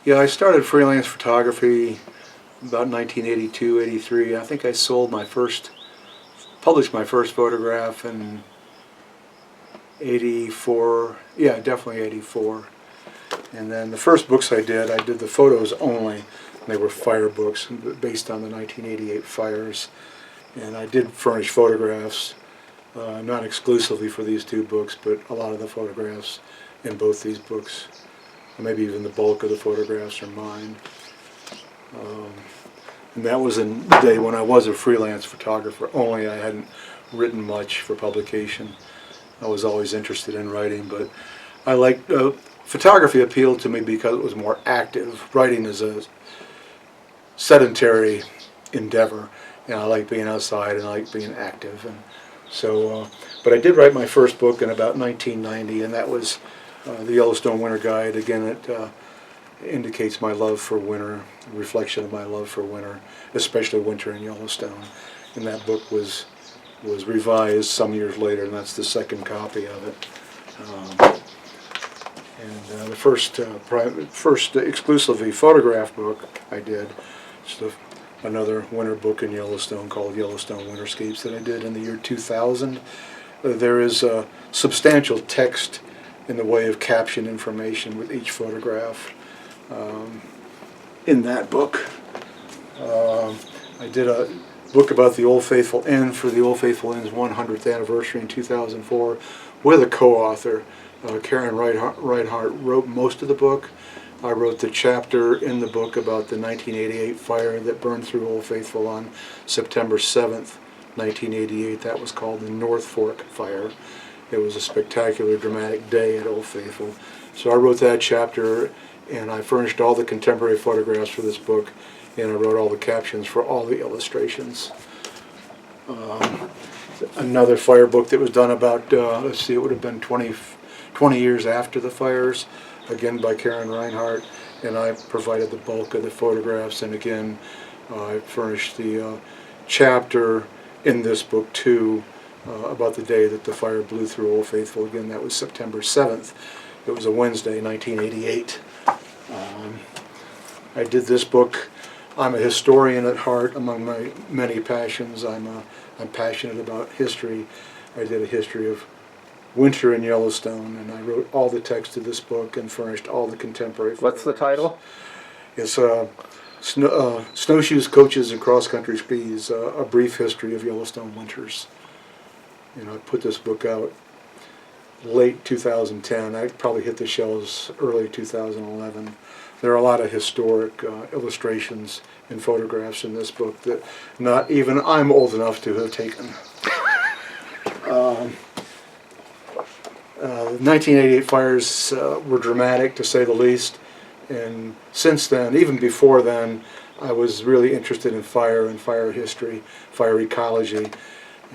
Yeah, I started freelance photography about 1982, 83. I think I published my first photograph in 84. Yeah, definitely 84. And then the first books I did the photos only. They were fire books based on the 1988 fires. And I did furnish photographs, not exclusively for these two books, but a lot of the photographs in both these books. Maybe even the bulk of the photographs are mine. And that was in the day when I was a freelance photographer only. I hadn't written much for publication. I was always interested in writing, but I liked photography appealed to me because it was more active. Writing is a sedentary endeavor, and I like being outside and I like being active. And so, but I did write my first book in about 1990, and that was the Yellowstone Winter Guide. Again, it indicates my love for winter, a reflection of my love for winter, especially winter in Yellowstone. And that book was revised some years later, and that's the second copy of it. And the first exclusively photograph book I did, another winter book in Yellowstone called Yellowstone Winterscapes that I did in the year 2000. There is substantial text in the way of caption information with each photograph in that book. I did a book about the Old Faithful Inn for the Old Faithful Inn's 100th anniversary in 2004 with a co-author. Karen Reinhardt wrote most of the book. I wrote the chapter in the book about the 1988 fire that burned through Old Faithful on September 7th, 1988. That was called the North Fork Fire. It was a spectacular, dramatic day at Old Faithful. So I wrote that chapter, and I furnished all the contemporary photographs for this book, and I wrote all the captions for all the illustrations. Another fire book that was done about, let's see, it would have been 20 years after the fires, again by Karen Reinhardt, and I provided the bulk of the photographs, and again I furnished the chapter in this book too about the day that the fire blew through Old Faithful. Again, that was September 7th. It was a Wednesday, 1988. I did this book. I'm a historian at heart. Among my many passions, I'm passionate about history. I did a history of winter in Yellowstone, and I wrote all the text of this book and furnished all the contemporary photographs. What's the title? It's Snowshoes, Coaches, and Cross-Country Skis, A Brief History of Yellowstone Winters. I put this book out late 2010. I probably hit the shelves early 2011. There are a lot of historic illustrations and photographs in this book that not even I'm old enough to have taken. The 1988 fires were dramatic, to say the least, and since then, even before then, I was really interested in fire and fire history, fire ecology,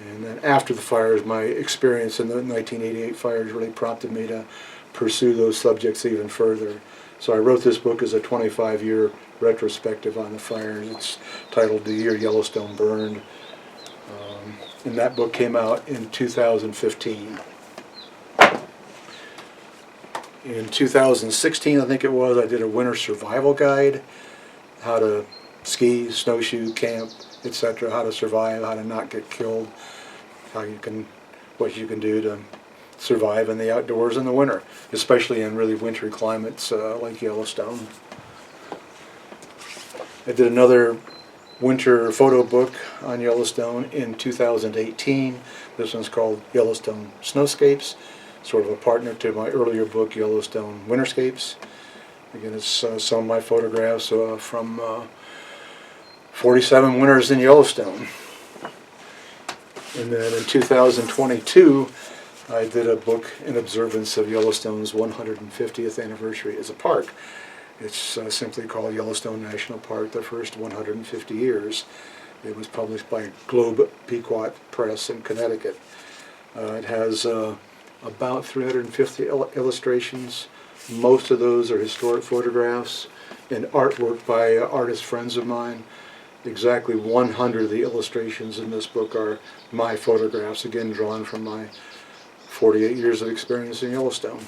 and then after the fires, my experience in the 1988 fires really prompted me to pursue those subjects even further. So I wrote this book as a 25-year retrospective on the fires. It's titled The Year Yellowstone Burned, and that book came out in 2015. In 2016, I think it was, I did a winter survival guide, how to ski, snowshoe, camp, etc., how to survive, how to not get killed, what you can do to survive in the outdoors in the winter, especially in really wintry climates like Yellowstone. I did another winter photo book on Yellowstone in 2018. This one's called Yellowstone Snowscapes, sort of a partner to my earlier book, Yellowstone Winterscapes. Again, it's some of my photographs from 47 winters in Yellowstone. And then in 2022, I did a book in observance of Yellowstone's 150th anniversary as a park. It's simply called Yellowstone National Park, the first 150 years. It was published by Globe Pequot Press in Connecticut. It has about 350 illustrations. Most of those are historic photographs and artwork by artist friends of mine. Exactly 100 of the illustrations in this book are my photographs, again drawn from my 48 years of experience in Yellowstone.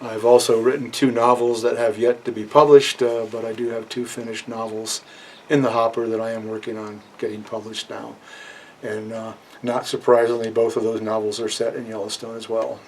I've also written 2 novels that have yet to be published, but I do have 2 finished novels in the hopper that I am working on getting published now. And not surprisingly, both of those novels are set in Yellowstone as well.